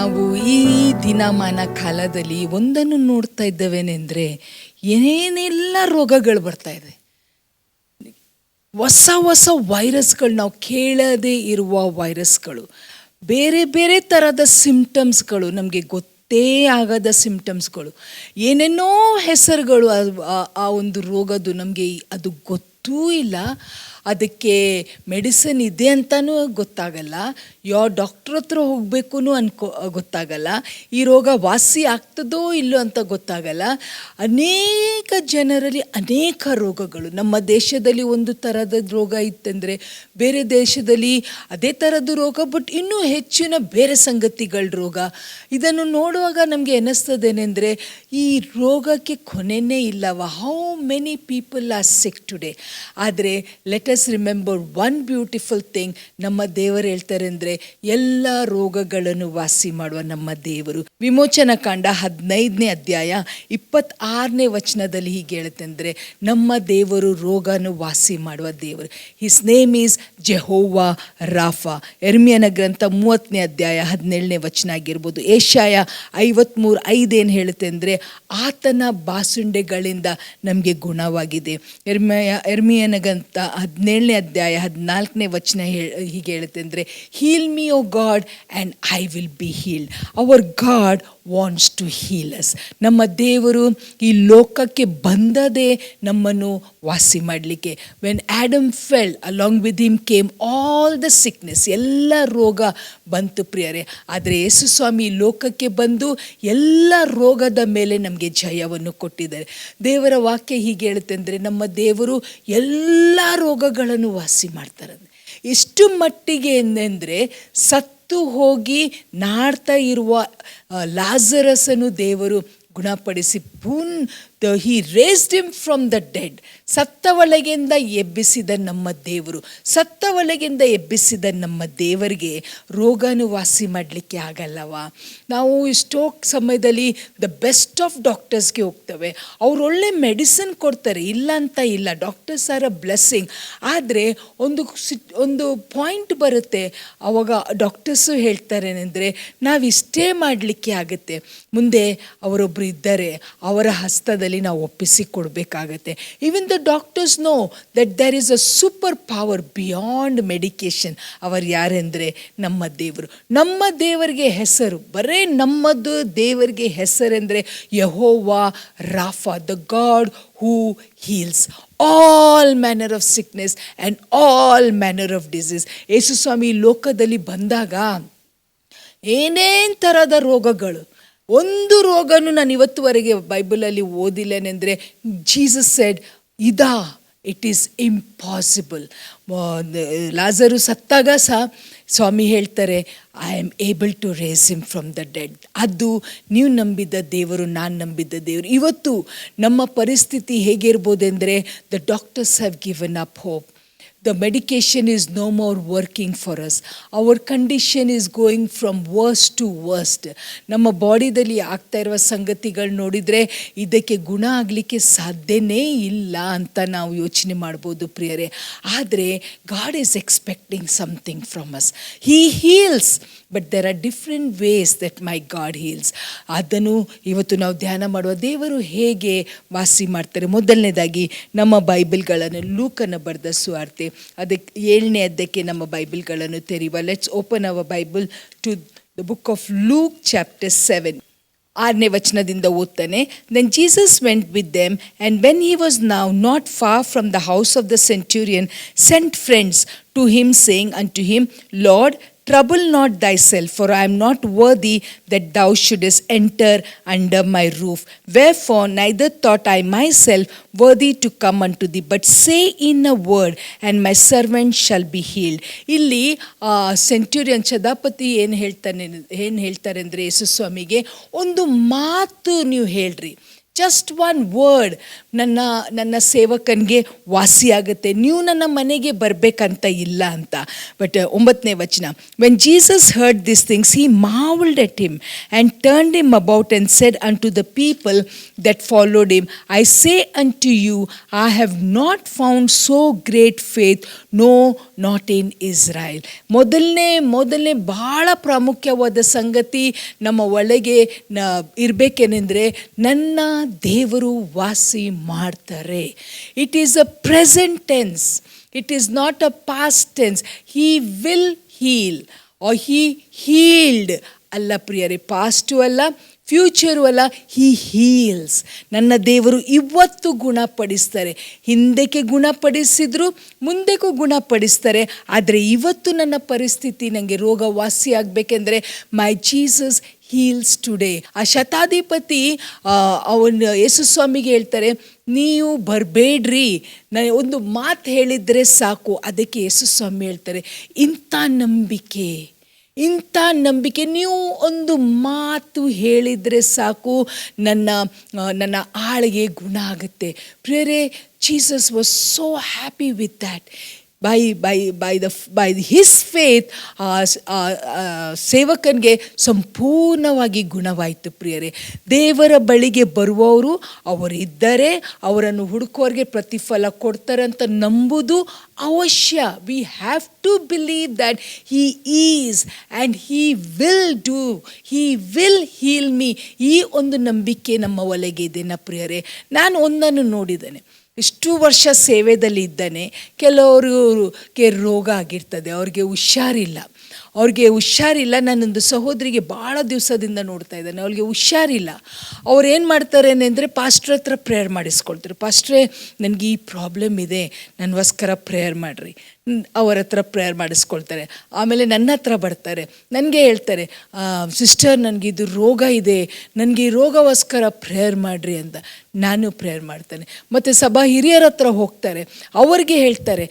ನಾವು ಈ ದಿನಮಾನ ಕಾಲದಲ್ಲಿ ಒಂದನ್ನು ನೋಡ್ತಾ ಇದ್ದೇವೇನೆಂದರೆ ಏನೇನೆಲ್ಲ ರೋಗಗಳು ಬರ್ತಾ ಇದೆ. ಹೊಸ ಹೊಸ ವೈರಸ್ಗಳು, ನಾವು ಕೇಳದೇ ಇರುವ ವೈರಸ್ಗಳು, ಬೇರೆ ಬೇರೆ ಥರದ ಸಿಂಪ್ಟಮ್ಸ್ಗಳು, ನಮಗೆ ಗೊತ್ತೇ ಆಗದ ಸಿಂಪ್ಟಮ್ಸ್ಗಳು, ಏನೇನೋ ಹೆಸರುಗಳು. ಆ ಒಂದು ರೋಗದ್ದು ನಮಗೆ ಅದು ಗೊತ್ತೂ ಇಲ್ಲ, ಅದಕ್ಕೆ ಮೆಡಿಸಿನ್ ಇದೆ ಅಂತಲೂ ಗೊತ್ತಾಗಲ್ಲ, ಯಾವ ಡಾಕ್ಟ್ರ್ ಹತ್ರ ಹೋಗಬೇಕು ಗೊತ್ತಾಗಲ್ಲ, ಈ ರೋಗ ವಾಸಿ ಆಗ್ತದೋ ಇಲ್ಲೋ ಅಂತ ಗೊತ್ತಾಗಲ್ಲ. ಅನೇಕ ಜನರಲ್ಲಿ ಅನೇಕ ರೋಗಗಳು. ನಮ್ಮ ದೇಶದಲ್ಲಿ ಒಂದು ಥರದ ರೋಗ ಇತ್ತಂದರೆ ಬೇರೆ ದೇಶದಲ್ಲಿ ಅದೇ ಥರದ್ದು ರೋಗ, ಬಟ್ ಇನ್ನೂ ಹೆಚ್ಚಿನ ಬೇರೆ ಸಂಗತಿಗಳ ರೋಗ. ಇದನ್ನು ನೋಡುವಾಗ ನಮಗೆ ಅನ್ನಿಸ್ತದೇನೆಂದರೆ ಈ ರೋಗಕ್ಕೆ ಕೊನೆಯೇ ಇಲ್ಲವ. How many people are sick today. ಆದರೆ let us remember one beautiful thing. ನಮ್ಮ ದೇವರು ಹೇಳ್ತಾರೆ ಅಂದರೆ ಎಲ್ಲ ರೋಗಗಳನ್ನು ವಾಸಿ ಮಾಡುವ ನಮ್ಮ ದೇವರು. ವಿಮೋಚನಾ ಕಾಂಡ 15ನೇ ಅಧ್ಯಾಯ 26ನೇ ವಚನದಲ್ಲಿ ಹೀಗೆ ಹೇಳುತ್ತೆ ಅಂದರೆ, ನಮ್ಮ ದೇವರು ರೋಗನು ವಾಸಿ ಮಾಡುವ ದೇವರು. His name is Jehovah Rapha. ಯೆರೆಮೀಯನ ಗ್ರಂಥ 30ನೇ ಅಧ್ಯಾಯ 17ನೇ ವಚನ ಆಗಿರ್ಬೋದು. ಏಷಾಯ 53:5 ಏನು ಹೇಳುತ್ತೆ ಅಂದರೆ, ಆತನ ಬಾಸುಂಡೆಗಳಿಂದ ನಮಗೆ ಗುಣವಾಗಿದೆ. ಯೆರೆಮೀಯನ ಗ್ರಂಥ 17ನೇ ಅಧ್ಯಾಯ 14ನೇ ವಚನ ಹೀಗೆ ಹೇಳುತ್ತೆ ಅಂದರೆ, heal me O God and I will be healed. Our God wants to heal us. ನಮ್ಮ ದೇವರು ಈ ಲೋಕಕ್ಕೆ ಬಂದದೇ ನಮ್ಮನ್ನು ವಾಸಿ ಮಾಡಲಿಕ್ಕೆ. When Adam fell, along with him came all the sickness. ಎಲ್ಲ ರೋಗ ಬಂತು ಪ್ರಿಯರೇ. ಆದರೆ ಯೇಸು ಸ್ವಾಮಿ ಲೋಕಕ್ಕೆ ಬಂದು ಎಲ್ಲ ರೋಗದ ಮೇಲೆ ನಮಗೆ ಜಯವನ್ನು ಕೊಟ್ಟಿದ್ದಾರೆ. ದೇವರ ವಾಕ್ಯ ಹೀಗೆ ಹೇಳುತ್ತೆ ಅಂದರೆ, ನಮ್ಮ ದೇವರು ಎಲ್ಲ ರೋಗಗಳನ್ನು ವಾಸಿ ಮಾಡ್ತಾರೆ. ಎಷ್ಟು ಮಟ್ಟಿಗೆ ಎಂದರೆ, ಸತ್ತು ಹೋಗಿ ನಾಡ್ತಾ ಇರುವ ಲಾಜರಸನ್ನು ದೇವರು ಗುಣಪಡಿಸಿ he raised him from the dead. ಸತ್ತ ಒಳಗಿಂದ ಎಬ್ಬಿಸಿದ ನಮ್ಮ ದೇವರು, ಸತ್ತ ಒಳಗಿಂದ ಎಬ್ಬಿಸಿದ ನಮ್ಮ ದೇವರಿಗೆ ರೋಗನು ವಾಸಿ ಮಾಡಲಿಕ್ಕೆ ಆಗಲ್ಲವಾ? ನಾವು ಎಷ್ಟೋ ಸಮಯದಲ್ಲಿ ದ ಬೆಸ್ಟ್ ಆಫ್ ಡಾಕ್ಟರ್ಸ್ಗೆ ಹೋಗ್ತೇವೆ, ಅವ್ರು ಒಳ್ಳೆ ಮೆಡಿಸಿನ್ ಕೊಡ್ತಾರೆ, ಇಲ್ಲ ಅಂತ ಇಲ್ಲ, ಡಾಕ್ಟರ್ಸ್ ಆರ್ ಅ ಬ್ಲೆಸ್ಸಿಂಗ್. ಆದರೆ ಒಂದು ಪಾಯಿಂಟ್ ಬರುತ್ತೆ, ಆವಾಗ ಡಾಕ್ಟರ್ಸು ಹೇಳ್ತಾರೇನೆಂದರೆ, ನಾವಿಷ್ಟೇ ಮಾಡಲಿಕ್ಕೆ ಆಗುತ್ತೆ, ಮುಂದೆ ಅವರೊಬ್ಬರು ಇದ್ದಾರೆ, ಅವರ ಹಸ್ತದಲ್ಲಿ ನಾವು ಒಪ್ಪಿಸಿಕೊಡ್ಬೇಕಾಗತ್ತೆ. Even the doctors know that there is a super power beyond medication. ಅವರು ಯಾರೆಂದರೆ ನಮ್ಮ ದೇವರು. ನಮ್ಮ ದೇವರಿಗೆ ಹೆಸರು, ಬರೇ ನಮ್ಮದು ದೇವರಿಗೆ ಹೆಸರೆಂದರೆ Jehovah Rapha, the God who heals all manner of sickness and all manner of disease. ಯೇಸು ಸ್ವಾಮಿ ಲೋಕದಲ್ಲಿ ಬಂದಾಗ ಏನೇನು ಥರದ ರೋಗಗಳು, ಒಂದು ರೋಗನೂ ನಾನು ಇವತ್ತುವರೆಗೆ ಬೈಬಲಲ್ಲಿ ಓದಿಲ್ಲನೆಂದರೆ, Jesus said it is impossible. ಲಾಜರು ಸತ್ತಾಗ ಸಹ ಸ್ವಾಮಿ ಹೇಳ್ತಾರೆ, I am able to raise him from the dead. ಅದು ನೀವು ನಂಬಿದ್ದ ದೇವರು, ನಾನು ನಂಬಿದ್ದ ದೇವರು. ಇವತ್ತು ನಮ್ಮ ಪರಿಸ್ಥಿತಿ ಹೇಗಿರ್ಬೋದೆಂದರೆ, the doctors have given up hope. The medication is no more working for us. Our condition is going from worse to worst. ನಮ್ಮ ಬಾಡಿದಲ್ಲಿ ಆಗ್ತಾ ಇರುವ ಸಂಗತಿಗಳು ನೋಡಿದರೆ ಇದಕ್ಕೆ ಗುಣ ಆಗಲಿಕ್ಕೆ ಸಾಧ್ಯನೇ ಇಲ್ಲ ಅಂತ ನಾವು ಯೋಚನೆ ಮಾಡ್ಬೋದು ಪ್ರಿಯರೇ. ಆದರೆ God is expecting something from us. He heals, but there are different ways that my God heals. ಅದನ್ನು ಇವತ್ತು ನಾವು ಧ್ಯಾನ ಮಾಡುವ ದೇವರು ಹೇಗೆ ವಾಸಿ ಮಾಡ್ತಾರೆ. ಮೊದಲನೇದಾಗಿ ನಮ್ಮ ಬೈಬಲ್ಗಳನ್ನು, ಲೂಕನ ಬರೆದ ಸುವಾರ್ತೆ ಅದಕ್ಕೆ 7ನೇ ಅಧ್ಯಾಯಕ್ಕೆ ನಮ್ಮ ಬೈಬಲ್ಗಳನ್ನು ತೆರೆಯುವ. Let's open our Bible to the book of Luke chapter 7. 6ನೇ ವಚನದಿಂದ ಓದ್ತಾನೆ. Then Jesus went with them, and when he was now not far from the house of the centurion, sent friends to him, saying unto him, Lord, trouble not thyself, for I am not worthy that thou shouldest enter under my roof. Wherefore neither thought I myself worthy to come unto thee, but say in a word, and my servant shall be healed. ಇಲ್ಲಿ centurion ಛದಾಪತಿ ಏನು ಹೇಳ್ತಾರೆ ಅಂದರೆ, ಯೇಸು ಸ್ವಾಮಿಗೆ ಒಂದು ಮಾತು ನೀವು ಹೇಳ್ರಿ, just one word ನನ್ನ ನನ್ನ ಸೇವಕನಿಗೆ ವಾಸಿಯಾಗುತ್ತೆ, ನೀವು ನನ್ನ ಮನೆಗೆ ಬರಬೇಕಂತ ಇಲ್ಲ ಅಂತ. ಬಟ್ 9ನೇ ವಚನ, when Jesus heard this things he marveled at him and turned him about and said unto the people that followed him, I say unto you, I have not found so great faith, no, not in Israel. ಮೊದಲನೇ ಬಹಳ ಪ್ರಾಮುಖ್ಯವಾದ ಸಂಗತಿ ನಮ್ಮ ಒಳಗೆ ಇರಬೇಕೇನೆಂದರೆ, ನನ್ನ ದೇವರು ವಾಸಿ ಮಾಡ್ತಾರೆ. It is a present tense, it is not a past tense. He will heal or he healed ಅಲ್ಲ ಪ್ರಿಯರೇ, ಪಾಸ್ಟು ಅಲ್ಲ, ಫ್ಯೂಚರು ಅಲ್ಲ, ಹಿ ಹೀಲ್ಸ್. ನನ್ನ ದೇವರು ಇವತ್ತು ಗುಣಪಡಿಸ್ತಾರೆ. ಹಿಂದಕ್ಕೆ ಗುಣಪಡಿಸಿದ್ರು, ಮುಂದಕ್ಕೂ ಗುಣಪಡಿಸ್ತಾರೆ. ಆದರೆ ಇವತ್ತು ನನ್ನ ಪರಿಸ್ಥಿತಿ, ನನಗೆ ರೋಗ ವಾಸಿ ಆಗಬೇಕೆಂದ್ರೆ ಮೈ ಜೀಸಸ್ ಹೀಲ್ಸ್ ಟುಡೇ. ಆ ಶತಾಧಿಪತಿ ಅವನು ಯೇಸು ಸ್ವಾಮಿಗೆ ಹೇಳ್ತಾರೆ, ನೀವು ಬರಬೇಡ್ರಿ, ನಾನು ಒಂದು ಮಾತು ಹೇಳಿದರೆ ಸಾಕು. ಅದಕ್ಕೆ ಯೇಸು ಸ್ವಾಮಿ ಹೇಳ್ತಾರೆ, ಇಂಥ ನಂಬಿಕೆ ನೀವು ಒಂದು ಮಾತು ಹೇಳಿದರೆ ಸಾಕು, ನನ್ನ ಆಳಿಗೆ ಗುಣ ಆಗುತ್ತೆ. ಪ್ರಿಯರೇ, Jesus was so happy with that. by his faith ಸೇವಕನಿಗೆ ಸಂಪೂರ್ಣವಾಗಿ ಗುಣವಾಯಿತು. ಪ್ರಿಯರೇ, ದೇವರ ಬಳಿಗೆ ಬರುವವರು ಅವರಿದ್ದರೆ ಅವರನ್ನು ಹುಡುಕೋರಿಗೆ ಪ್ರತಿಫಲ ಕೊಡ್ತಾರೆ ಅಂತ ನಂಬುದು ಅವಶ್ಯ. We have to believe that he is and he will heal me. ಈ ಒಂದು ನಂಬಿಕೆ ನಮ್ಮ ಒಳಗೆ ಇದೆ. ಪ್ರಿಯರೇ, ನಾನು ಒಂದನ್ನು ನೋಡಿದ್ದೇನೆ. ಇಷ್ಟು ವರ್ಷ ಸೇವೆಯಲ್ಲಿ ಇದ್ದಾನೆ, ಕೆಲವ್ರಿಗೆ ರೋಗ ಆಗಿರ್ತದೆ, ಅವ್ರಿಗೆ ಹುಷಾರಿಲ್ಲ. ನಾನೊಂದು ಸಹೋದರಿಗೆ ಭಾಳ ದಿವಸದಿಂದ ನೋಡ್ತಾ ಇದ್ದಾನೆ, ಅವ್ರಿಗೆ ಹುಷಾರಿಲ್ಲ. ಅವ್ರು ಏನು ಮಾಡ್ತಾರೆ ಅಂದರೆ, ಪಾಸ್ಟ್ರ್ ಹತ್ರ ಪ್ರೇಯರ್ ಮಾಡಿಸ್ಕೊಳ್ತಾರೆ. ಪಾಸ್ಟ್ರೇ, ನನಗೆ ಈ ಪ್ರಾಬ್ಲಮ್ ಇದೆ, ನನಗೋಸ್ಕರ ಪ್ರೇಯರ್ ಮಾಡಿರಿ. ಅವರ ಹತ್ರ ಪ್ರೇಯರ್ ಮಾಡಿಸ್ಕೊಳ್ತಾರೆ. ಆಮೇಲೆ ನನ್ನ ಹತ್ರ ಬರ್ತಾರೆ, ನನಗೆ ಹೇಳ್ತಾರೆ, ಸಿಸ್ಟರ್, ನನಗಿದು ರೋಗ ಇದೆ, ನನಗೆ ಈ ರೋಗಗೋಸ್ಕರ ಪ್ರೇಯರ್ ಮಾಡಿರಿ ಅಂತ. ನಾನು ಪ್ರೇಯರ್ ಮಾಡ್ತೇನೆ. ಮತ್ತು ಸಭಾ ಹಿರಿಯರ ಹತ್ರ ಹೋಗ್ತಾರೆ, ಅವ್ರಿಗೆ ಹೇಳ್ತಾರೆ,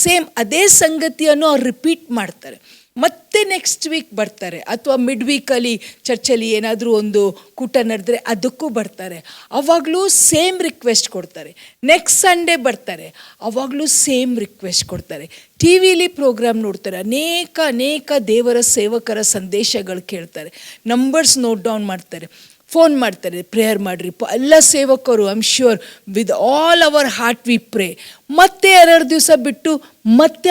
ಸೇಮ್ ಅದೇ ಸಂಗತಿಯನ್ನು ಅವ್ರು ರಿಪೀಟ್ ಮಾಡ್ತಾರೆ. ಮತ್ತೆ ನೆಕ್ಸ್ಟ್ ವೀಕ್ ಬರ್ತಾರೆ, ಅಥವಾ ಮಿಡ್ ವೀಕಲ್ಲಿ ಚರ್ಚಲ್ಲಿ ಏನಾದರೂ ಒಂದು ಕೂಟ ನಡೆದ್ರೆ ಅದಕ್ಕೂ ಬರ್ತಾರೆ. ಅವಾಗಲೂ ಸೇಮ್ ರಿಕ್ವೆಸ್ಟ್ ಕೊಡ್ತಾರೆ. ನೆಕ್ಸ್ಟ್ ಸಂಡೇ ಬರ್ತಾರೆ, ಅವಾಗಲೂ ಸೇಮ್ ರಿಕ್ವೆಸ್ಟ್ ಕೊಡ್ತಾರೆ. ಟಿ ವಿಲಿ ಪ್ರೋಗ್ರಾಮ್ ನೋಡ್ತಾರೆ, ಅನೇಕ ದೇವರ ಸೇವಕರ ಸಂದೇಶಗಳು ಕೇಳ್ತಾರೆ, ನಂಬರ್ಸ್ ನೋಟ್ ಡೌನ್ ಮಾಡ್ತಾರೆ, ಫೋನ್ ಮಾಡ್ತಾರೆ, ಪ್ರೇಯರ್ ಮಾಡಿರಿ ಎಲ್ಲ ಸೇವಕರು. I am sure with all our heart we pray. ಮತ್ತೆ 2 ದಿವಸ ಬಿಟ್ಟು ಮತ್ತೆ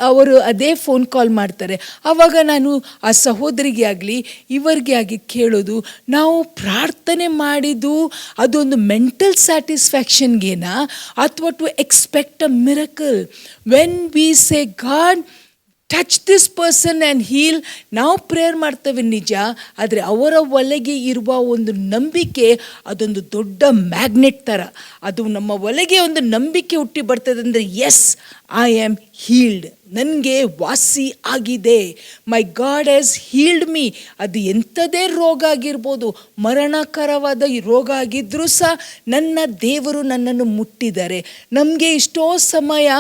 ಅವರು ಅದೇ ಫೋನ್ ಕಾಲ್ ಮಾಡ್ತಾರೆ. ಆವಾಗ ನಾನು ಆ ಸಹೋದರಿಗೆ ಆಗಲಿ ಇವರಿಗೆ ಆಗಿ ಕೇಳೋದು, ನಾವು ಪ್ರಾರ್ಥನೆ ಮಾಡಿದ್ದು ಅದೊಂದು ಮೆಂಟಲ್ ಸ್ಯಾಟಿಸ್ಫ್ಯಾಕ್ಷನ್ಗೇನಾ, ಅಥವಾ to expect a miracle? When we say God touch this person and heal, ನಾವು ಪ್ರೇಯರ್ ಮಾಡ್ತೇವೆ ನಿಜ, ಆದರೆ ಅವರ ಒಳಗೆ ಇರುವ ಒಂದು ನಂಬಿಕೆ ಅದೊಂದು ದೊಡ್ಡ ಮ್ಯಾಗ್ನೆಟ್ ಥರ. ಅದು ನಮ್ಮ ಒಳಗೆ ಒಂದು ನಂಬಿಕೆ ಹುಟ್ಟಿ ಬರ್ತದೆ ಅಂದರೆ, ಎಸ್, ಐ ಆಮ್ ಹೀಲ್ಡ್, ನನಗೆ ವಾಸಿ ಆಗಿದೆ, ಮೈ ಗಾಡ್ ಹ್ಯಾಸ್ ಹೀಲ್ಡ್ ಮೀ. ಅದು ಎಂಥದೇ ರೋಗ ಆಗಿರ್ಬೋದು, ಮರಣಕರವಾದ ಈ ರೋಗ ಆಗಿದ್ದರೂ ಸಹ ನನ್ನ ದೇವರು ನನ್ನನ್ನು ಮುಟ್ಟಿದ್ದಾರೆ. ನಮಗೆ ಇಷ್ಟೋ ಸಮಯ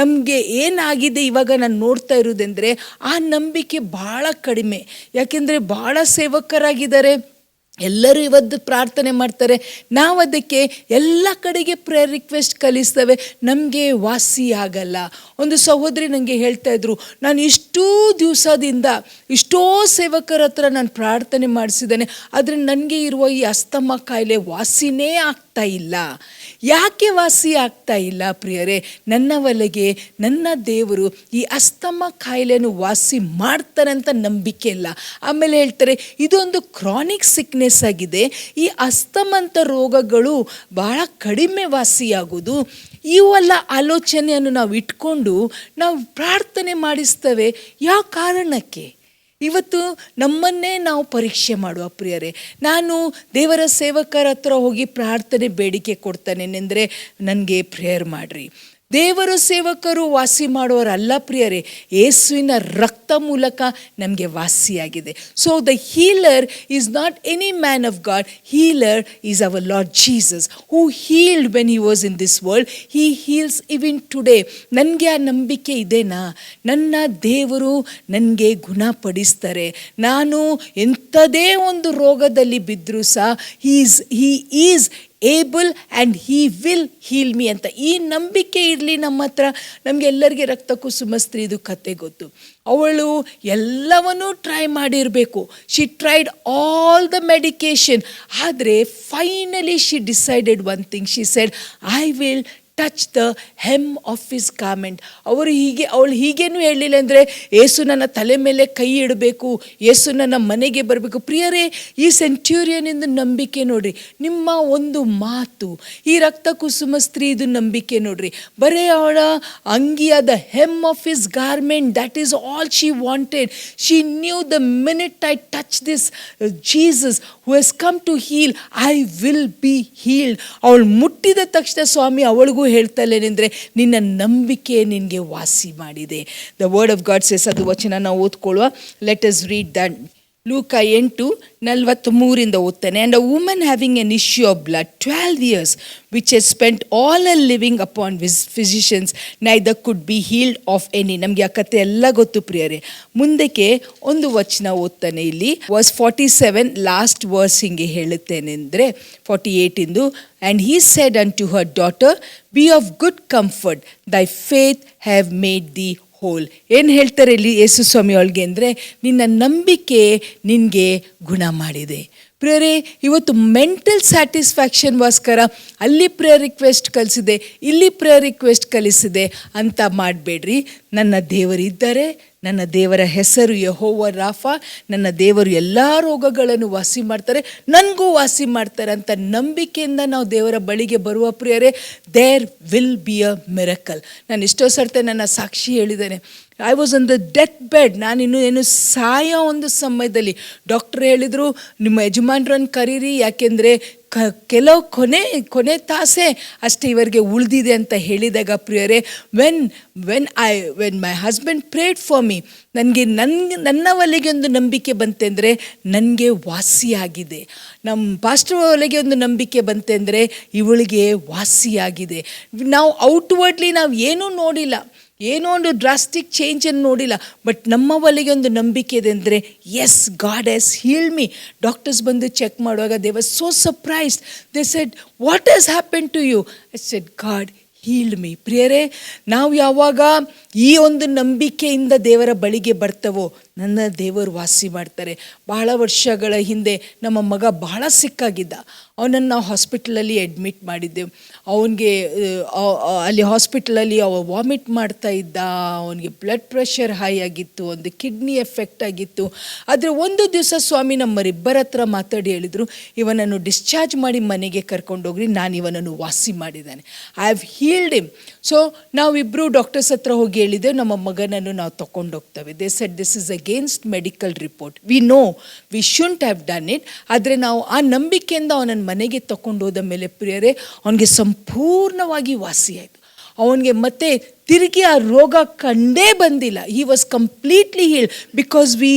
ನಮಗೆ ಏನಾಗಿದೆ ಇವಾಗ ನಾನು ನೋಡ್ತಾ ಇರೋದೆಂದರೆ, ಆ ನಂಬಿಕೆ ಭಾಳ ಕಡಿಮೆ. ಯಾಕೆಂದರೆ ಭಾಳ ಸೇವಕರಾಗಿದ್ದಾರೆ, ಎಲ್ಲರೂ ಇವತ್ತು ಪ್ರಾರ್ಥನೆ ಮಾಡ್ತಾರೆ, ನಾವು ಅದಕ್ಕೆ ಎಲ್ಲ ಕಡೆಗೆ ಪ್ರೇಯರ್ ರಿಕ್ವೆಸ್ಟ್ ಕಲಿಸ್ತೇವೆ, ನಮಗೆ ವಾಸಿ ಆಗಲ್ಲ. ಒಂದು ಸಹೋದರಿ ನನಗೆ ಹೇಳ್ತಾಯಿದ್ರು, ನಾನು ಇಷ್ಟೂ ದಿವಸದಿಂದ ಇಷ್ಟೋ ಸೇವಕರ ಹತ್ರ ನಾನು ಪ್ರಾರ್ಥನೆ ಮಾಡಿಸಿದ್ದೇನೆ, ಆದರೆ ನನಗೆ ಇರುವ ಈ ಅಸ್ತಮ ಕಾಯಿಲೆ ವಾಸಿನೇ ಆಗ್ತಾ ಇಲ್ಲ. ಯಾಕೆ ವಾಸಿ ಆಗ್ತಾ ಇಲ್ಲ ಪ್ರಿಯರೇ? ನನ್ನ ಒಳಗೆ ನನ್ನ ದೇವರು ಈ ಅಸ್ತಮ ಕಾಯಿಲೆಯನ್ನು ವಾಸಿ ಮಾಡ್ತಾರೆ ಅಂತ ನಂಬಿಕೆ ಇಲ್ಲ. ಆಮೇಲೆ ಹೇಳ್ತಾರೆ, ಇದೊಂದು ಕ್ರಾನಿಕ್ ಸಿಕ್ನೆಸ್ ಆಗಿದೆ, ಈ ಅಸ್ತಮಂತ ರೋಗಗಳು ಬಹಳ ಕಡಿಮೆ ವಾಸಿಯಾಗೋದು. ಇವೆಲ್ಲ ಆಲೋಚನೆಯನ್ನು ನಾವು ಇಟ್ಕೊಂಡು ನಾವು ಪ್ರಾರ್ಥನೆ ಮಾಡಿಸ್ತೇವೆ. ಯಾವ ಕಾರಣಕ್ಕೆ? ಇವತ್ತು ನಮ್ಮನ್ನೇ ನಾವು ಪರೀಕ್ಷೆ ಮಾಡುವ ಪ್ರಿಯರೇ. ನಾನು ದೇವರ ಸೇವಕರ ಹತ್ರ ಹೋಗಿ ಪ್ರಾರ್ಥನೆ ಬೇಡಿಕೆ ಕೊಡ್ತಾನೇನೆಂದರೆ, ನನಗೆ ಪ್ರೇಯರ್ ಮಾಡಿರಿ, ದೇವರ ಸೇವಕರು ವಾಸಿ ಮಾಡೋರಲ್ಲ ಪ್ರಿಯರೇ, ಯೇಸುವಿನ ರಕ್ತ ಮೂಲಕ ನಮಗೆ ವಾಸಿಯಾಗಿದೆ. So the healer is not any man of God, healer is our Lord Jesus who healed when he was in this world, he heals even today. ನನಗೆ ಆ ನಂಬಿಕೆ ಇದೆನಾ? ನನ್ನ ದೇವರು ನನಗೆ ಗುಣಪಡಿಸ್ತಾರೆ. ನಾನು ಎಂಥದೇ ಒಂದು ರೋಗದಲ್ಲಿ ಬಿದ್ದರೂ ಸಹ he is able and he will heal me ಅಂತ ಈ ನಂಬಿಕೆ ಇರಲಿ ನಮ್ಮ ಹತ್ರ. ನಮಗೆಲ್ಲರಿಗೆ ರಕ್ತ ಕುಸುಮ ಸ್ತ್ರೀದು ಕತೆ ಗೊತ್ತು. ಅವಳು ಎಲ್ಲವನ್ನೂ ಟ್ರೈ ಮಾಡಿರಬೇಕು. She tried all the medication. ಆದರೆ finally she decided one thing. She said, I will touch the hem of his garment. ಅವಳು ಹೀಗೇನು ಹೇಳಲಿಲ್ಲ ಅಂದರೆ ಯೇಸು ನನ್ನ ತಲೆ ಮೇಲೆ ಕೈ ಇಡಬೇಕು, ಯೇಸು ನನ್ನ ಮನೆಗೆ ಬರಬೇಕು. ಪ್ರಿಯರೇ, ಈ ಸೆಂಚುರಿಯನಿಂದ ನಂಬಿಕೆ ನೋಡ್ರಿ, ನಿಮ್ಮ ಒಂದು ಮಾತು. ಈ ರಕ್ತ ಕುಸುಮ ಸ್ತ್ರೀದು ನಂಬಿಕೆ ನೋಡ್ರಿ, ಬರೀ ಅವಳ ಅಂಗಿಯಾದ hem of his garment, that is all she wanted. She knew the minute I touch this Jesus who has come to heal, I will be healed. ಅವಳು ಮುಟ್ಟಿದ ತಕ್ಷಣ ಸ್ವಾಮಿ ಅವಳಿಗೂ ಹೇಳ್ತಲ್ಲೇನೆಂದರೆ, ನಿನ್ನ ನಂಬಿಕೆ ನಿನಗೆ ವಾಸಿ ಮಾಡಿದೆ. The word of God says, ಅದು ವಚನ ನಾವು ಓದ್ಕೊಳ್ಳುವ. Let us read that. ಲೂಕ 8:43 ಓದ್ತಾನೆ. And a woman having an issue of blood 12 years, which has spent all her living upon physicians, neither could be healed of any. ನಮಗೆ ಆ ಕತೆ ಎಲ್ಲ ಗೊತ್ತು ಪ್ರಿಯರೇ. ಮುಂದಕ್ಕೆ ಒಂದು ವಚನ ಓದ್ತಾನೆ ಇಲ್ಲಿ, ವರ್ಸ್ 47 ಲಾಸ್ಟ್ ವರ್ಸ್ ಹಿಂಗೆ ಹೇಳುತ್ತೇನೆ ಅಂದರೆ 48. And he said unto her, daughter, be of good comfort, thy faith have made thee whole. ಏನು ಹೇಳ್ತಾರೆ ಇಲ್ಲಿ ಯೇಸು ಸ್ವಾಮಿ ಅವಳಿಗೆ ಅಂದರೆ, ನಿನ್ನ ನಂಬಿಕೆ ನಿನಗೆ ಗುಣ ಮಾಡಿದೆ. ಪ್ರೇಯರೇ, ಇವತ್ತು ಮೆಂಟಲ್ ಸ್ಯಾಟಿಸ್ಫ್ಯಾಕ್ಷನ್ಗೋಸ್ಕರ ಅಲ್ಲಿ ಪ್ರೇಯರ್ ರಿಕ್ವೆಸ್ಟ್ ಕಲಿಸಿದೆ, ಇಲ್ಲಿ ಪ್ರೇಯರ್ ರಿಕ್ವೆಸ್ಟ್ ಕಲಿಸಿದೆ ಅಂತ ಮಾಡಬೇಡ್ರಿ. ನನ್ನ ದೇವರಿದ್ದಾರೆ, ನನ್ನ ದೇವರ ಹೆಸರು ಯೆಹೋವ ರಾಫಾ, ನನ್ನ ದೇವರು ಎಲ್ಲ ರೋಗಗಳನ್ನು ವಾಸಿ ಮಾಡ್ತಾರೆ, ನನಗೂ ವಾಸಿ ಮಾಡ್ತಾರೆ ಅಂತ ನಂಬಿಕೆಯಿಂದ ನಾವು ದೇವರ ಬಳಿಗೆ ಬರುವ ಪ್ರಿಯರೇ, there will be a miracle. ನಾನು ಎಷ್ಟೋ ಸರ್ತೆ ನನ್ನ ಸಾಕ್ಷಿ ಹೇಳಿದ್ದೇನೆ. I was on the death bed. ನಾನಿನ್ನು ಏನು ಸಾಯೋ ಒಂದು ಸಮಯದಲ್ಲಿ ಡಾಕ್ಟ್ರ್ ಹೇಳಿದರು, ನಿಮ್ಮ ಯಜಮಾನ್ರನ್ನು ಕರೀರಿ, ಯಾಕೆಂದರೆ ಕೆಲವು ಕೊನೆ ತಾಸೆ ಅಷ್ಟೇ ಇವರಿಗೆ ಉಳಿದಿದೆ ಅಂತ ಹೇಳಿದಾಗ ಪ್ರಿಯರೇ, when my husband prayed for me, ನನ್ನ ಒಲೆಗೆ ಒಂದು ನಂಬಿಕೆ ಬಂತೆಂದರೆ ನನಗೆ ವಾಸಿಯಾಗಿದೆ. ನಮ್ಮ ಪಾಸ್ಟರ್ ಒಲೆಗೆ ಒಂದು ನಂಬಿಕೆ ಬಂತೆಂದರೆ ಇವಳಿಗೆ ವಾಸಿಯಾಗಿದೆ. ನಾವು ಔಟ್ವರ್ಡ್ಲಿ ನಾವು ಏನೂ ನೋಡಿಲ್ಲ, ಏನೋ ಒಂದು ಡ್ರಾಸ್ಟಿಕ್ ಚೇಂಜನ್ನು ನೋಡಿಲ್ಲ, ಬಟ್ ನಮ್ಮ ಒಲೆಗೆ ಒಂದು ನಂಬಿಕೆ ಇದೆ ಅಂದರೆ, yes, God has healed me. Doctors ಬಂದು ಚೆಕ್ ಮಾಡುವಾಗ they were so surprised. They said, what has happen to you? I said, God healed me. ಪ್ರಿಯರೇ, ನಾವು ಯಾವಾಗ ಈ ಒಂದು ನಂಬಿಕೆಯಿಂದ ದೇವರ ಬಳಿಗೆ ಬರ್ತವೋ ನನ್ನ ದೇವರು ವಾಸಿ ಮಾಡ್ತಾರೆ. ಬಹಳ ವರ್ಷಗಳ ಹಿಂದೆ ನಮ್ಮ ಮಗ ಬಹಳ ಸಿಕ್ಕಾಗಿದ್ದ. ಅವನನ್ನು ನಾವು ಹಾಸ್ಪಿಟಲಲ್ಲಿ ಅಡ್ಮಿಟ್ ಮಾಡಿದ್ದೆವು. ಅವನಿಗೆ ಅಲ್ಲಿ ಹಾಸ್ಪಿಟಲಲ್ಲಿ ವಾಮಿಟ್ ಮಾಡ್ತಾ ಇದ್ದ, ಅವನಿಗೆ ಬ್ಲಡ್ ಪ್ರೆಷರ್ ಹೈ ಆಗಿತ್ತು, ಒಂದು ಕಿಡ್ನಿ ಎಫೆಕ್ಟ್ ಆಗಿತ್ತು. ಆದರೆ ಒಂದು ದಿವಸ ಸ್ವಾಮಿ ನಮ್ಮರಿಬ್ಬರ ಹತ್ರ ಮಾತಾಡಿ ಹೇಳಿದರು, ಇವನನ್ನು ಡಿಸ್ಚಾರ್ಜ್ ಮಾಡಿ ಮನೆಗೆ ಕರ್ಕೊಂಡೋಗ್ರಿ, ನಾನು ಇವನನ್ನು ವಾಸಿ ಮಾಡಿದ್ದಾನೆ. I have healed him. So ನಾವಿಬ್ಬರು ಡಾಕ್ಟರ್ಸ್ ಹತ್ರ ಹೋಗಿ ಹೇಳಿದೆವು, ನಮ್ಮ ಮಗನನ್ನು ನಾವು ತೊಗೊಂಡೋಗ್ತೇವೆ. They said, this is against medical report, we know we shouldn't have done it. ಆದರೆ ನಾವು ಆ ನಂಬಿಕೆಯಿಂದ ಅವನನ್ನು ಮನೆಗೆ ತಗೊಂಡೋದ ಮೇಲೆ ಪ್ರಿಯರೇ, ಅವನಿಗೆ ಸಂಪೂರ್ಣವಾಗಿ ವಾಸಿಯಾಯಿತು. ಅವನಿಗೆ ಮತ್ತೆ ತಿರುಗಿ ಆ ರೋಗ ಕಂಡೇ ಬಂದಿಲ್ಲ. He was completely healed because we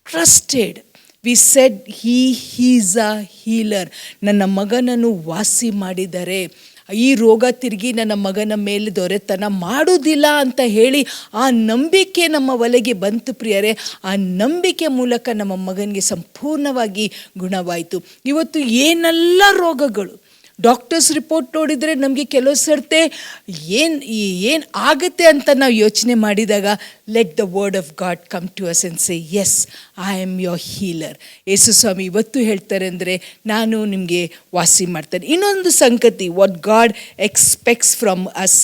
trusted. We said, he's a healer. ನನ್ನ ಮಗನನ್ನು ವಾಸಿ ಮಾಡಿದರೆ ಈ ರೋಗ ತಿರುಗಿ ನನ್ನ ಮಗನ ಮೇಲೆ ದೊರೆತನ ಮಾಡೋದಿಲ್ಲ ಅಂತ ಹೇಳಿ ಆ ನಂಬಿಕೆ ನಮ್ಮ ಒಲೆಗೆ ಬಂತು ಪ್ರಿಯರೇ. ಆ ನಂಬಿಕೆ ಮೂಲಕ ನಮ್ಮ ಮಗನಿಗೆ ಸಂಪೂರ್ಣವಾಗಿ ಗುಣವಾಯಿತು. ಇವತ್ತು ಏನೆಲ್ಲ ರೋಗಗಳು, ಡಾಕ್ಟರ್ಸ್ ರಿಪೋರ್ಟ್ ನೋಡಿದರೆ ನಮಗೆ ಕೆಲವು ಸರ್ತೆ ಏನು ಆಗುತ್ತೆ ಅಂತ ನಾವು ಯೋಚನೆ ಮಾಡಿದಾಗ, let the word of God come to us and say, yes, I am your healer. ಯೇಸು ಸ್ವಾಮಿ ಇವತ್ತು ಹೇಳ್ತಾರೆ ಅಂದರೆ, ನಾನು ನಿಮಗೆ ವಾಸಿ ಮಾಡ್ತೇನೆ. ಇನ್ನೊಂದು ಸಂಗತಿ, what God expects from us.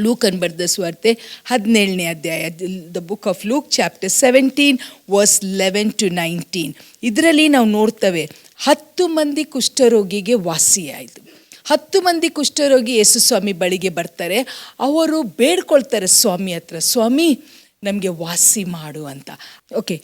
ಲೂಕನ್ ಬರೆದ ಸುವಾರ್ತೆ 17ನೇ ಅಧ್ಯಾಯ, the book of Luke chapter 17 verse 11 to 19. ಇದರಲ್ಲಿ ನಾವು ನೋಡ್ತೇವೆ, 10 ಮಂದಿ ಕುಷ್ಠರೋಗಿಗೆ ವಾಸಿಯಾಯಿತು. 10 ಮಂದಿ ಕುಷ್ಠರೋಗಿ ಯೇಸು ಸ್ವಾಮಿ ಬಳಿಗೆ ಬರ್ತಾರೆ. ಅವರು ಬೇಡ್ಕೊಳ್ತಾರೆ ಸ್ವಾಮಿ ಹತ್ರ, ಸ್ವಾಮಿ ನಮಗೆ ವಾಸಿ ಮಾಡು ಅಂತ. ಓಕೆ,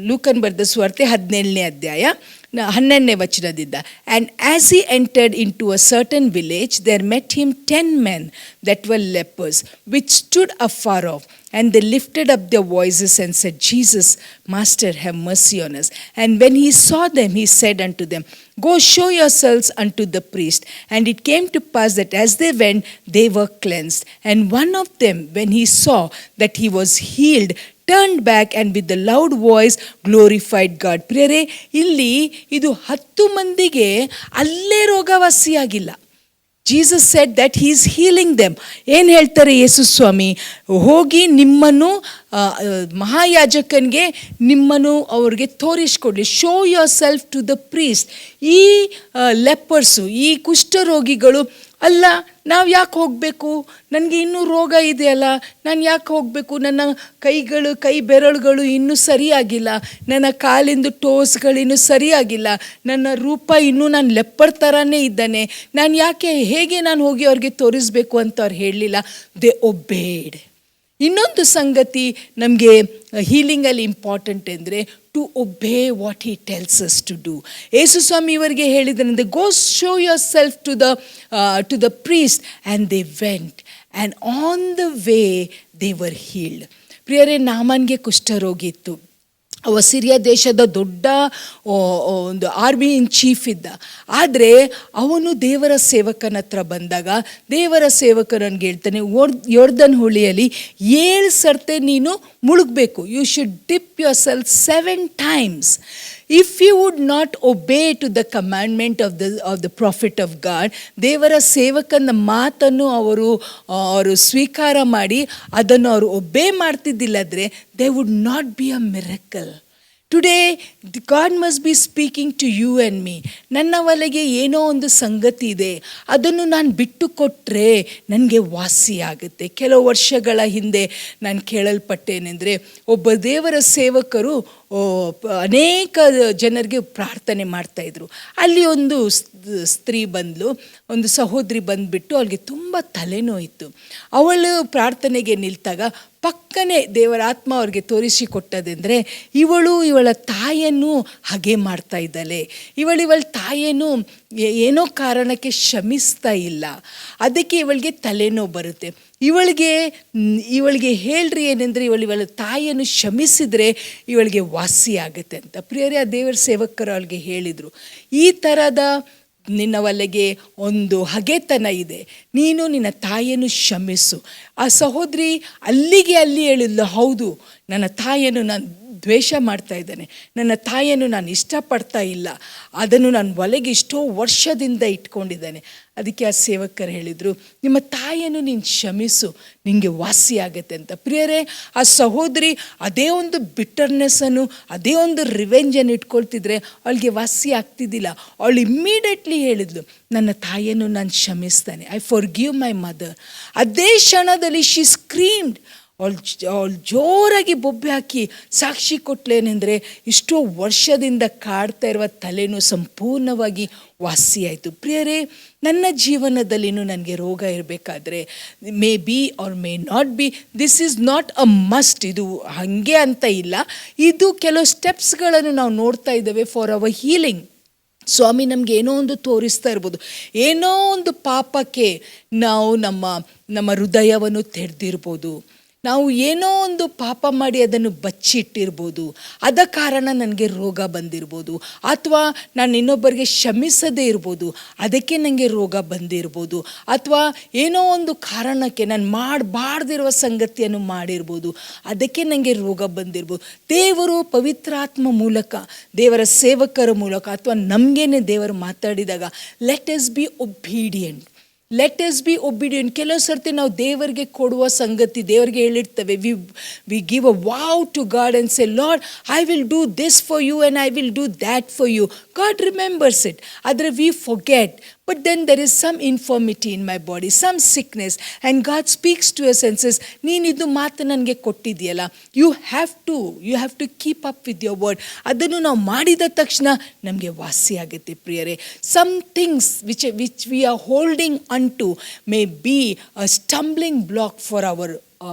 ಲೂಕನ್ ಬರೆದ ಸುವಾರ್ತೆ 17ನೇ ಅಧ್ಯಾಯ 11ನೇ ವಚನದಿಂದ. And as he entered into a certain village, there met him 10 men that were lepers, which stood afar off. And they lifted up their voices and said, Jesus, Master, have mercy on us. And when he saw them, he said unto them, Go show yourselves unto the priest. And it came to pass that as they went, they were cleansed. And one of them, when he saw that he was healed, turned back and with a loud voice glorified God. ಪ್ರಿಯರೇ, ಇಲ್ಲಿ ಇದು 10 ಮಂದಿಗೆ ಅಲ್ಲೇ ರೋಗ ವಾಸಿಯಾಗಿಲ್ಲ. Jesus said that he is healing them. ಏನು ಹೇಳ್ತಾರೆ ಯೇಸು ಸ್ವಾಮಿ? ಹೋಗಿ ನಿಮ್ಮನ್ನು ಮಹಾಯಾಜಕನಿಗೆ ನಿಮ್ಮನ್ನು ಅವ್ರಿಗೆ ತೋರಿಸ್ಕೊಡ್ಲಿ. Show yourself to the priest. ಈ ಲೆಪರ್ಸು, ಈ ಕುಷ್ಠರೋಗಿಗಳು, ಅಲ್ಲ ನಾವು ಯಾಕೆ ಹೋಗಬೇಕು, ನನಗೆ ಇನ್ನೂ ರೋಗ ಇದೆಯಲ್ಲ, ನಾನು ಯಾಕೆ ಹೋಗಬೇಕು, ನನ್ನ ಕೈ ಬೆರಳುಗಳು ಇನ್ನೂ ಸರಿಯಾಗಿಲ್ಲ, ನನ್ನ ಕಾಲಿಂದು ಟೋಸ್ಗಳು ಇನ್ನೂ ಸರಿಯಾಗಿಲ್ಲ, ನನ್ನ ರೂಪ ಇನ್ನೂ ನಾನು ಲೆಪ್ಪರ್ ಥರನೇ ಇದ್ದಾನೆ, ನಾನು ಹೇಗೆ ನಾನು ಹೋಗಿ ಅವ್ರಿಗೆ ತೋರಿಸ್ಬೇಕು ಅಂತ ಅವ್ರು ಹೇಳಲಿಲ್ಲ. They obeyed. ಇನ್ನೊಂದು ಸಂಗತಿ ನಮಗೆ ಹೀಲಿಂಗಲ್ಲಿ ಇಂಪಾರ್ಟೆಂಟ್ ಅಂದರೆ to obey what he tells us to do. ಯೇಸು ಸ್ವಾಮಿ ಇವರಿಗೆ ಹೇಳಿದರಂತೆ, go show yourself to the priest. And they went and on the way they were healed. ಪ್ರಿಯರೇ, ನಾಮನ್ಗೆ ಕುಷ್ಠರೋಗಿ ಇತ್ತು. ಅವ ಸಿರಿಯಾ ದೇಶದ ದೊಡ್ಡ ಒಂದು ಆರ್ಮಿ ಇನ್ ಚೀಫ್ ಇದ್ದ. ಆದರೆ ಅವನು ದೇವರ ಸೇವಕನ ಹತ್ರ ಬಂದಾಗ ದೇವರ ಸೇವಕರು ನನಗೆ ಹೇಳ್ತಾನೆ, ಯೋರ್ದನ್ ಹೊಳೆಯಲ್ಲಿ 7 ಸರ್ತೆ ನೀನು ಮುಳುಗಬೇಕು. You should dip yourself 7 times. If you would not obey to the commandment of the prophet of God, ದೇವರ ಸೇವಕನ ಮಾತನ್ನು ಅವರು ಸ್ವೀಕಾರ ಮಾಡಿ ಅದನ್ನು ಅವರು ಒಬೇ ಮಾಡ್ತಿದ್ದಿಲ್ಲದ್ರೆ they would not be a miracle. Today God must be speaking to you and me. ನನ್ನ ಒಳಗೆ ಏನೋ ಒಂದು ಸಂಗತಿ ಇದೆ, ಅದನ್ನು ನಾನು ಬಿಟ್ಟು ಕೊಟ್ಟರೆ ನನಗೆ ವಾಸಿ ಆಗುತ್ತೆ. ಕೆಲವು ವರ್ಷಗಳ ಹಿಂದೆ ನಾನು ಕೇಳಲ್ಪಟ್ಟೇನೆಂದರೆ, ಒಬ್ಬ ದೇವರ ಸೇವಕರು ಅನೇಕ ಜನರಿಗೆ ಪ್ರಾರ್ಥನೆ ಮಾಡ್ತಾಯಿದ್ರು. ಅಲ್ಲಿ ಒಂದು ಸ್ತ್ರೀ ಬಂದಳು, ಒಂದು ಸಹೋದರಿ ಬಂದುಬಿಟ್ಟು ಅವಳಿಗೆ ತುಂಬ ತಲೆನೋಯಿತು. ಅವಳು ಪ್ರಾರ್ಥನೆಗೆ ನಿಲ್ತಾಗ ಪಕ್ಕನೆ ದೇವರ ಆತ್ಮ ಅವ್ರಿಗೆ ತೋರಿಸಿಕೊಟ್ಟದೆಂದರೆ, ಇವಳ ತಾಯಿಯನ್ನು ಹಾಗೆ ಮಾಡ್ತಾ ಇದ್ದಾಳೆ, ಇವಳ ತಾಯಿಯನ್ನು ಏನೋ ಕಾರಣಕ್ಕೆ ಕ್ಷಮಿಸ್ತಾ ಇಲ್ಲ, ಅದಕ್ಕೆ ಇವಳಿಗೆ ತಲೆನೋವು ಬರುತ್ತೆ. ಇವಳಿಗೆ ಹೇಳ್ರಿ ಏನೆಂದರೆ, ಇವಳ ತಾಯಿಯನ್ನು ಕ್ಷಮಿಸಿದರೆ ಇವಳಿಗೆ ವಾಸಿ ಆಗುತ್ತೆ ಅಂತ. ಪ್ರಿಯರೇ, ಆ ದೇವರ ಸೇವಕರು ಅವಳಿಗೆ ಹೇಳಿದರು, ಈ ಥರದ ನಿನ್ನ ಒಳಗೆ ಒಂದು ಹಗೆತನ ಇದೆ, ನೀನು ನಿನ್ನ ತಾಯಿಯನ್ನು ಕ್ಷಮಿಸು. ಆ ಸಹೋದರಿ ಅಲ್ಲಿ ಹೇಳಿದ್ಲು, ಹೌದು, ನನ್ನ ತಾಯಿಯನ್ನು ನಾನು ದ್ವೇಷ ಮಾಡ್ತಾ ಇದ್ದಾನೆ, ನನ್ನ ತಾಯಿಯನ್ನು ನಾನು ಇಷ್ಟಪಡ್ತಾ ಇಲ್ಲ, ಅದನ್ನು ನಾನು ಒಳಗೆ ಎಷ್ಟೋ ವರ್ಷದಿಂದ ಇಟ್ಕೊಂಡಿದ್ದಾನೆ. ಅದಕ್ಕೆ ಆ ಸೇವಕರು ಹೇಳಿದರು, ನಿಮ್ಮ ತಾಯಿಯನ್ನು ನೀನು ಕ್ಷಮಿಸು, ನಿನಗೆ ವಾಸಿ ಆಗುತ್ತೆ ಅಂತ. ಪ್ರಿಯರೇ, ಆ ಸಹೋದರಿ ಅದೇ ಒಂದು ಬಿಟರ್ನೆಸ್ಸನ್ನು, ಅದೇ ಒಂದು ರಿವೆಂಜನ್ನು ಇಟ್ಕೊಳ್ತಿದ್ರೆ ಅವಳಿಗೆ ವಾಸಿ ಆಗ್ತಿದ್ದಿಲ್ಲ. ಅವಳು ಇಮ್ಮಿಡಿಯೇಟ್ಲಿ ಹೇಳಿದ್ಲು, ನನ್ನ ತಾಯಿಯನ್ನು ನಾನು ಕ್ಷಮಿಸ್ತಾನೆ, ಐ ಫಾರ್ಗಿವ್ ಮೈ ಮದರ್. ಅದೇ ಕ್ಷಣದಲ್ಲಿ ಶಿ ಸ್ಕ್ರೀಮ್ಡ್. ಅವಳು ಜೋರಾಗಿ ಬೊಬ್ಬೆ ಹಾಕಿ ಸಾಕ್ಷಿ ಕೊಟ್ಲೇನೆಂದರೆ, ಇಷ್ಟೋ ವರ್ಷದಿಂದ ಕಾಡ್ತಾ ಇರುವ ತಲೆನೋವು ಸಂಪೂರ್ಣವಾಗಿ ವಾಸಿಯಾಯಿತು. ಪ್ರಿಯರೇ, ನನ್ನ ಜೀವನದಲ್ಲಿನೂ ನನಗೆ ರೋಗ ಇರಬೇಕಾದ್ರೆ, may be or may not be, this is not a must, ಇದು ಹಾಗೆ ಅಂತ ಇಲ್ಲ, ಇದು ಕೆಲವು ಸ್ಟೆಪ್ಸ್ಗಳನ್ನು ನಾವು ನೋಡ್ತಾ ಇದ್ದೇವೆ ಫಾರ್ ಅವರ್ ಹೀಲಿಂಗ್. ಸ್ವಾಮಿ ನಮಗೆ ಏನೋ ಒಂದು ತೋರಿಸ್ತಾ ಇರ್ಬೋದು, ಏನೋ ಒಂದು ಪಾಪಕ್ಕೆ ನಾವು ನಮ್ಮ ಹೃದಯವನ್ನು ತೆರೆದಿರ್ಬೋದು, ನಾವು ಏನೋ ಒಂದು ಪಾಪ ಮಾಡಿ ಅದನ್ನು ಬಚ್ಚಿಟ್ಟಿರ್ಬೋದು, ಅದ ಕಾರಣ ನನಗೆ ರೋಗ ಬಂದಿರ್ಬೋದು, ಅಥವಾ ನಾನು ಇನ್ನೊಬ್ಬರಿಗೆ ಕ್ಷಮಿಸದೇ ಇರ್ಬೋದು, ಅದಕ್ಕೆ ನನಗೆ ರೋಗ ಬಂದಿರ್ಬೋದು, ಅಥವಾ ಏನೋ ಒಂದು ಕಾರಣಕ್ಕೆ ನಾನು ಮಾಡಬಾರ್ದಿರುವ ಸಂಗತಿಯನ್ನು ಮಾಡಿರ್ಬೋದು, ಅದಕ್ಕೆ ನನಗೆ ರೋಗ ಬಂದಿರ್ಬೋದು. ದೇವರು ಪವಿತ್ರಾತ್ಮ ಮೂಲಕ, ದೇವರ ಸೇವಕರ ಮೂಲಕ, ಅಥವಾ ನಮಗೇನೆ ದೇವರು ಮಾತಾಡಿದಾಗ, let us be obedient. Let us be obedient. ಕೆಲವು ಸರ್ತಿ ನಾವು ದೇವರಿಗೆ ಕೊಡುವ ಸಂಗತಿ, ದೇವರಿಗೆ ಹೇಳಿರ್ತೇವೆ, we give a vow to God and say, Lord I will do this for you and I will do that for you. God remembers it. ಆದರೆ we forget. But then there is some infirmity in my body, some sickness, and God speaks to us and says, ನೀನು ಇದು ಮಾತು ನನಗೆ ಕೊಟ್ಟಿದೆಯಲ್ಲ, you have to keep up with your word. ಅದನ್ನು ನಾವು ಮಾಡಿದ ತಕ್ಷಣ ನಮಗೆ ವಾಸಿ ಆಗುತ್ತೆ. ಪ್ರಿಯರೇ, some things which we are holding unto may be a stumbling block for our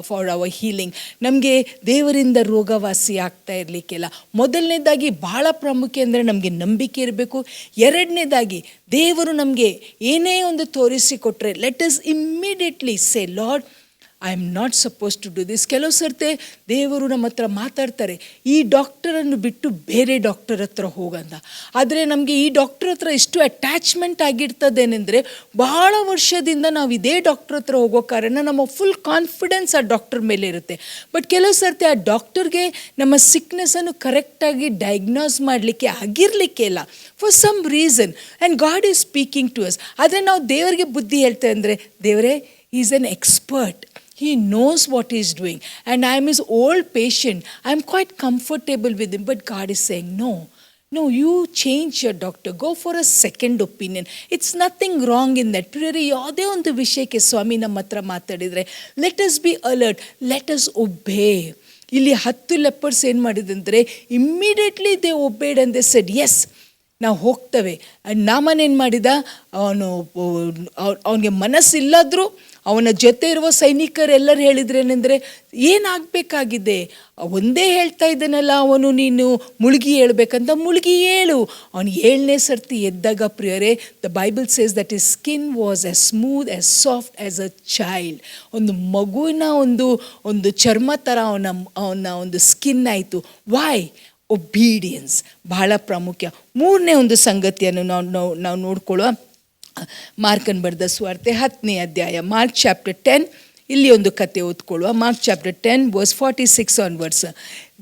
for our healing. ನಮಗೆ ದೇವರಿಂದ ರೋಗವಾಸಿ ಆಗ್ತಾ ಇರಲಿಕ್ಕೆಲ್ಲ ಮೊದಲನೇದಾಗಿ ಭಾಳ ಪ್ರಾಮುಖ್ಯ ಅಂದರೆ ನಮಗೆ ನಂಬಿಕೆ ಇರಬೇಕು. ಎರಡನೇದಾಗಿ ದೇವರು ನಮಗೆ ಏನೇ ಒಂದು ತೋರಿಸಿಕೊಟ್ರೆ let us immediately say Lord I am not suppose to do this. ಕೆಲವು ಸರ್ತೆ ದೇವರು ನಮ್ಮ ಹತ್ರ ಮಾತಾಡ್ತಾರೆ, ಈ ಡಾಕ್ಟರನ್ನು ಬಿಟ್ಟು ಬೇರೆ ಡಾಕ್ಟರ್ ಹತ್ರ ಹೋಗಂತ. ಆದರೆ ನಮಗೆ ಈ ಡಾಕ್ಟರ್ ಹತ್ರ ಇಷ್ಟು ಅಟ್ಯಾಚ್ಮೆಂಟ್ ಆಗಿರ್ತದೇನೆಂದರೆ ಭಾಳ ವರ್ಷದಿಂದ ನಾವು ಇದೇ ಡಾಕ್ಟರ್ ಹತ್ರ ಹೋಗೋ ಕಾರಣ ನಮ್ಮ ಫುಲ್ ಕಾನ್ಫಿಡೆನ್ಸ್ ಆ ಡಾಕ್ಟರ್ ಮೇಲೆ ಇರುತ್ತೆ. ಬಟ್ ಕೆಲವು ಸರ್ತಿ ಆ ಡಾಕ್ಟರ್ಗೆ ನಮ್ಮ ಸಿಕ್ನೆಸ್ಸನ್ನು ಕರೆಕ್ಟಾಗಿ ಡಯಾಗ್ನೋಸ್ ಮಾಡಲಿಕ್ಕೆ ಆಗಿರಲಿಕ್ಕೆ ಇಲ್ಲ for some reason, and God is speaking to us. ಆದರೆ ನಾವು ದೇವರಿಗೆ ಬುದ್ಧಿ ಹೇಳ್ತೇವೆ ಅಂದರೆ, ದೇವರೇ is an expert, he knows what he is doing, and I am his old patient, I am quite comfortable with him. But God is saying no, you change your doctor, go for a second opinion. It's nothing wrong in that. ಪ್ರಿಯರೇ, ಯಾವುದೇ ಒಂದು ವಿಷಯಕ್ಕೆ ಸ್ವಾಮಿ ನಮ್ಮ ಹತ್ರ ಮಾತಾಡಿದರೆ let us be alert, let us obey. ಇಲ್ಲಿ 10 lepers ಏನು ಮಾಡಿದಂದರೆ immediately they obeyed and they said yes, ನಾವು ಹೋಗ್ತೇವೆ. ನಾಮನ್ ಏನು ಮಾಡಿದ, ಅವನಿಗೆ ಮನಸ್ಸಿಲ್ಲಾದರೂ ಅವನ ಜೊತೆ ಇರುವ ಸೈನಿಕರೆಲ್ಲರೂ ಹೇಳಿದ್ರೇನೆಂದರೆ, ಏನಾಗಬೇಕಾಗಿದೆ, ಒಂದೇ ಹೇಳ್ತಾ ಇದ್ದಾನಲ್ಲ ಅವನು, ನೀನು ಮುಳುಗಿ ಹೇಳ್ಬೇಕಂತ, ಮುಳುಗಿ ಹೇಳು. ಅವನು 7ನೇ ಸರ್ತಿ ಎದ್ದಾಗ ಪ್ರಿಯರೇ, the Bible says that is skin was as smooth as soft as a child. ಒಂದು ಮಗುವಿನ ಒಂದು ಚರ್ಮ ಥರ ಅವನ ಒಂದು ಸ್ಕಿನ್ ಆಯಿತು. ವೈ? ಒಬೀಡಿಯನ್ಸ್ ಬಹಳ ಪ್ರಾಮುಖ್ಯ. 3ನೇ ಒಂದು ಸಂಗತಿಯನ್ನು ನಾವು ನೋಡ್ಕೊಳ್ಳುವ. ಮಾರ್ಕನ್ ಬರೆದ ಸುವಾರ್ತೆ 10ನೇ ಅಧ್ಯಾಯ, ಮಾರ್ಕ್ ಚಾಪ್ಟರ್ 10. ಇಲ್ಲಿ ಒಂದು ಕತೆ ಓದ್ಕೊಳ್ಳುವ. Mark chapter 10 verse 46 onwards.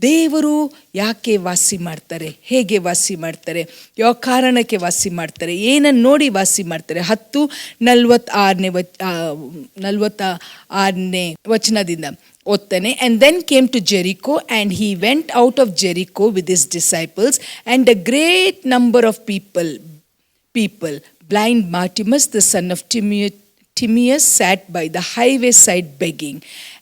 ದೇವರು ಯಾಕೆ ವಾಸಿ ಮಾಡ್ತಾರೆ, ಹೇಗೆ ವಾಸಿ ಮಾಡ್ತಾರೆ, ಯಾವ ಕಾರಣಕ್ಕೆ ವಾಸಿ ಮಾಡ್ತಾರೆ, ಏನನ್ನು ನೋಡಿ ವಾಸಿ ಮಾಡ್ತಾರೆ. 10:46 ವಚನದಿಂದ ಓದ್ತಾನೆ. And then came to Jericho, and he went out of Jericho with his disciples and a great number of people. Blind Bartimaeus, the son of Timaeus, sat by the highway side begging.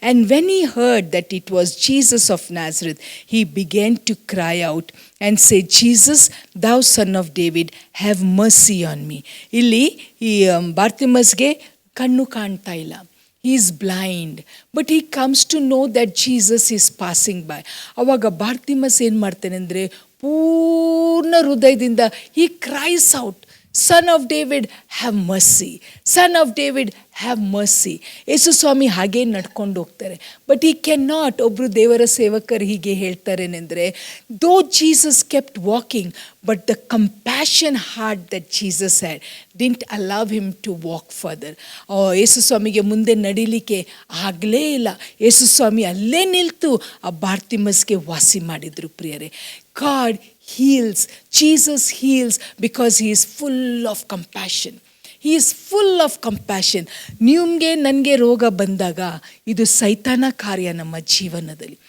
And when he heard that it was Jesus of Nazareth, he began to cry out and say, Jesus, thou son of David, have mercy on me. ಇಲ್ಲಿ ಈ ಬಾರ್ತಿಮಸ್ಗೆ ಕಣ್ಣು ಕಾಣ್ತಾ ಇಲ್ಲ. He is blind, but he comes to know that Jesus is passing by. ಅವಾಗ ಬಾರ್ತಿಮಸ್ ಏನು ಮಾಡ್ತಾನೆ ಅಂದರೆ, ಪೂರ್ಣ ಹೃದಯದಿಂದ he cries out, Son of David, have mercy. Son of David, have mercy. ಯೇಸು ಸ್ವಾಮಿ ಹಾಗೆ ನಡ್ಕೊಂಡು ಹೋಗ್ತಾರೆ. ಬಟ್ ಈ ಕ್ಯಾನ್ ನಾಟ್. ಒಬ್ಬರು ದೇವರ ಸೇವಕರು ಹೀಗೆ ಹೇಳ್ತಾರೇನೆಂದರೆ, though Jesus kept walking, but the compassion heart that Jesus had didn't allow him to walk further. ಯೇಸು ಸ್ವಾಮಿಗೆ ಮುಂದೆ ನಡಿಲಿಕ್ಕೆ ಆಗಲೇ ಇಲ್ಲ. ಯೇಸು ಸ್ವಾಮಿ ಅಲ್ಲೇ ನಿಲ್ತು ಆ ಬಾರ್ತಿಮಸ್ಗೆ ವಾಸಿ ಮಾಡಿದರು. ಪ್ರಿಯರೇ, God heals. Jesus heals because he is full of compassion. He is full of compassion. ನಿಮಗೆ ನನಗೆ ರೋಗ ಬಂದಾಗ ಇದು ಸೈತಾನ ಕಾರ್ಯ ನಮ್ಮ ಜೀವನದಲ್ಲಿ.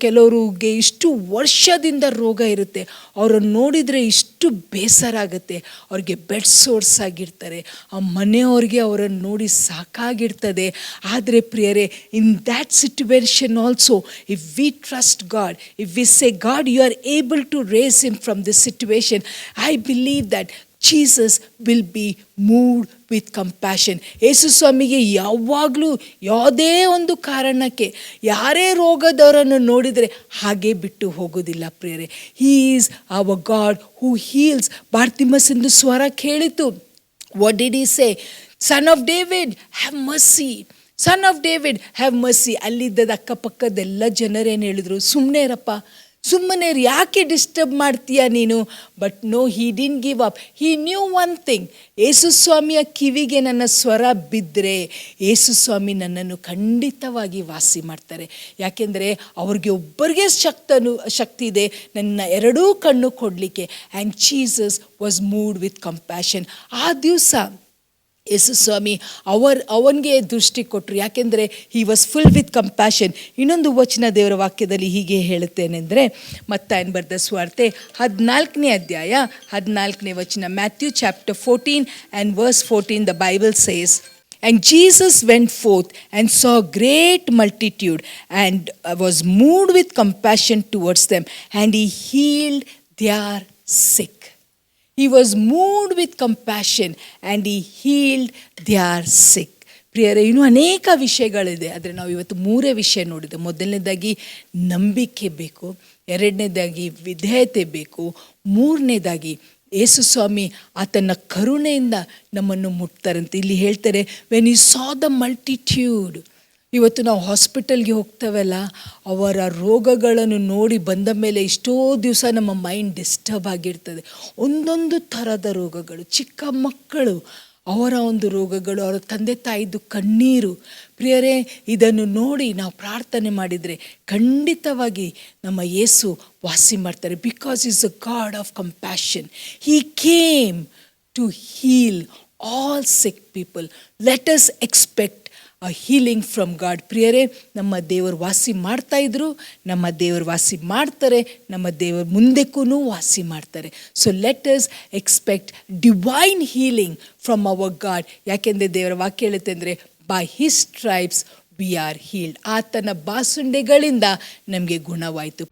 ಕೆಲವ್ರಿಗೆ ಇಷ್ಟು ವರ್ಷದಿಂದ ರೋಗ ಇರುತ್ತೆ, ಅವರನ್ನು ನೋಡಿದರೆ ಇಷ್ಟು ಬೇಸರ ಆಗುತ್ತೆ. ಅವ್ರಿಗೆ ಬೆಡ್ ಸೋರ್ಸ್ ಆಗಿರ್ತಾರೆ, ಆ ಮನೆಯವ್ರಿಗೆ ಅವರನ್ನು ನೋಡಿ ಸಾಕಾಗಿರ್ತದೆ. ಆದರೆ ಪ್ರಿಯರೇ, in that situation also if we trust God, if we say God you are able to raise him from this situation, I believe that Jesus will be moved with compassion. Yesu ಸ್ವಾಮಿಗೆ ಯಾವಾಗಲೂ ಯಾವುದೇ ಒಂದು ಕಾರಣಕ್ಕೆ ಯಾರೇ ರೋಗದವರನ್ನು ನೋಡಿದರೆ ಹಾಗೆ ಬಿಟ್ಟು ಹೋಗೋದಿಲ್ಲ ಪ್ರಿಯರೇ. He is our God who heals. Bartimaeus ಎಂದು ಸ್ವರ ಕೇಳಿತು. What did he say? Son of David, have mercy. Son of David, have mercy. ಅಲ್ಲಿದ್ದದ ಅಕ್ಕಪಕ್ಕದೆಲ್ಲ ಜನರೇನು ಹೇಳಿದರು, ಸುಮ್ಮನೆ ಇರಪ್ಪ, ಸುಮ್ಮನೆ ಯಾಕೆ ಡಿಸ್ಟರ್ಬ್ ಮಾಡ್ತೀಯ ನೀನು? But no, he didn't give up. He knew one thing. ಯೇಸು ಸ್ವಾಮಿಯ ಕಿವಿಗೆ ನನ್ನ ಸ್ವರ ಬಿದ್ದರೆ ಯೇಸು ಸ್ವಾಮಿ ನನ್ನನ್ನು ಖಂಡಿತವಾಗಿ ವಾಸಿ ಮಾಡ್ತಾರೆ. ಯಾಕೆಂದರೆ ಅವ್ರಿಗೆ ಒಬ್ಬರಿಗೆ ಶಕ್ತಿ ಇದೆ ನನ್ನ ಎರಡೂ ಕಣ್ಣು ಕೊಡಲಿಕ್ಕೆ. And Jesus was moved with compassion. ಆ ದಿವಸ ಯೇಸು ಸ್ವಾಮಿ ಅವನಿಗೆ ದೃಷ್ಟಿ ಕೊಟ್ಟರು. ಯಾಕೆಂದರೆ he was full with compassion. ಇನ್ನೊಂದು ವಚನ ದೇವರ ವಾಕ್ಯದಲ್ಲಿ ಹೀಗೆ ಹೇಳುತ್ತೇನೆಂದರೆ, ಮತ್ತಾಯನ ಬರೆದ ಸುವಾರ್ತೆ 14ನೇ ಅಧ್ಯಾಯ 14ನೇ ವಚನ, Matthew chapter 14 and verse 14, the Bible says, And Jesus went forth and saw great multitude and was moved with compassion towards them, and he healed their sick. He was moved with compassion and he healed their sick. ಪ್ರಿಯರೇ, ಇನ್ನೂ ಅನೇಕ ವಿಷಯಗಳಿದೆ, ಆದರೆ ನಾವು ಇವತ್ತು 3 ವಿಷಯ ನೋಡಿದೆ. ಮೊದಲನೇದಾಗಿ ನಂಬಿಕೆ ಬೇಕು, ಎರಡನೇದಾಗಿ ವಿಧೇಯತೆ ಬೇಕು, ಮೂರನೇದಾಗಿ ಯೇಸು ಸ್ವಾಮಿ ಆತನ ಕರುಣೆಯಿಂದ ನಮ್ಮನ್ನು ಮುಟ್ತಾರಂತೆ. ಇಲ್ಲಿ ಹೇಳ್ತಾರೆ, when you saw the multitude. ಇವತ್ತು ನಾವು ಹಾಸ್ಪಿಟಲ್ಗೆ ಹೋಗ್ತೇವಲ್ಲ, ಅವರ ರೋಗಗಳನ್ನು ನೋಡಿ ಬಂದ ಮೇಲೆ ಎಷ್ಟೋ ದಿವಸ ನಮ್ಮ ಮೈಂಡ್ ಡಿಸ್ಟರ್ಬ್ ಆಗಿರ್ತದೆ. ಒಂದೊಂದು ಥರದ ರೋಗಗಳು, ಚಿಕ್ಕ ಮಕ್ಕಳು ಅವರ ಒಂದು ರೋಗಗಳು, ಅವರ ತಂದೆ ತಾಯಿದ್ದು ಕಣ್ಣೀರು. ಪ್ರಿಯರೇ, ಇದನ್ನು ನೋಡಿ ನಾವು ಪ್ರಾರ್ಥನೆ ಮಾಡಿದರೆ ಖಂಡಿತವಾಗಿ ನಮ್ಮ ಯೇಸು ವಾಸಿ ಮಾಡ್ತಾರೆ. Because is a God of compassion. He came to heal all sick people. Let us expect a healing from God. ಪ್ರಿಯರೇ, ನಮ್ಮ ದೇವರು ವಾಸಿ ಮಾಡ್ತಾಯಿದ್ರು, ನಮ್ಮ ದೇವರು ವಾಸಿ ಮಾಡ್ತಾರೆ, ನಮ್ಮ ದೇವರು ಮುಂದಕ್ಕೂ ವಾಸಿ ಮಾಡ್ತಾರೆ. So let us expect divine healing from our God. ಯಾಕೆಂದರೆ ದೇವರ ವಾಕ್ಯ ಹೇಳುತ್ತೆ ಅಂದರೆ, by his stripes we are healed. ಆತನ ಬಾಸುಂಡೆಗಳಿಂದ ನಮಗೆ ಗುಣವಾಯಿತು.